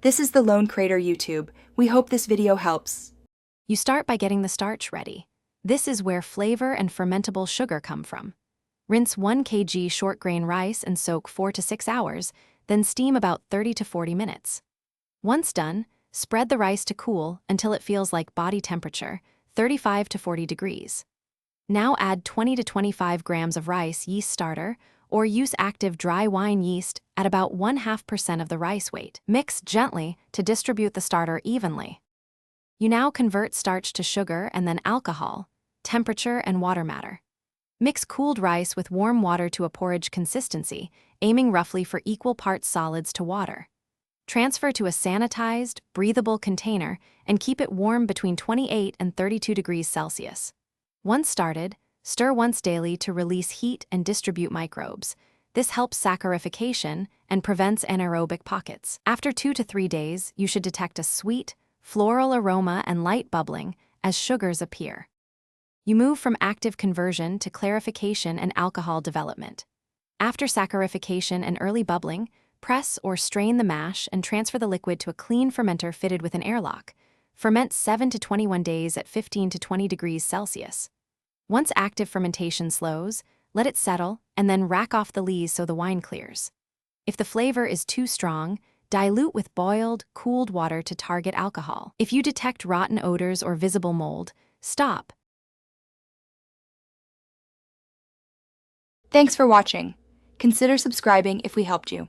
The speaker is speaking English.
This is the Lone Crater YouTube. We hope this video helps. You start by getting the starch ready. This is where flavor and fermentable sugar come from. Rinse 1 kg short grain rice and soak 4 to 6 hours, then steam about 30 to 40 minutes. Once done, spread the rice to cool until it feels like body temperature, 35 to 40 degrees. Now add 20 to 25 grams of rice yeast starter, or use active dry wine yeast at about 0.5% of the rice weight. Mix gently to distribute the starter evenly. You now convert starch to sugar and then alcohol. Temperature and water matter. Mix cooled rice with warm water to a porridge consistency, aiming roughly for equal parts solids to water. Transfer to a sanitized, breathable container and keep it warm between 28 and 32 degrees Celsius. Once started, stir once daily to release heat and distribute microbes. This helps saccharification and prevents anaerobic pockets. After 2 to 3 days, you should detect a sweet, floral aroma and light bubbling as sugars appear. You move from active conversion to clarification and alcohol development. After saccharification and early bubbling, press or strain the mash and transfer the liquid to a clean fermenter fitted with an airlock. Ferment 7 to 21 days at 15 to 20 degrees Celsius. Once active fermentation slows, let it settle and then rack off the lees so the wine clears. If the flavor is too strong, dilute with boiled, cooled water to target alcohol. If you detect rotten odors or visible mold, stop. Thanks for watching. Consider subscribing if we helped you.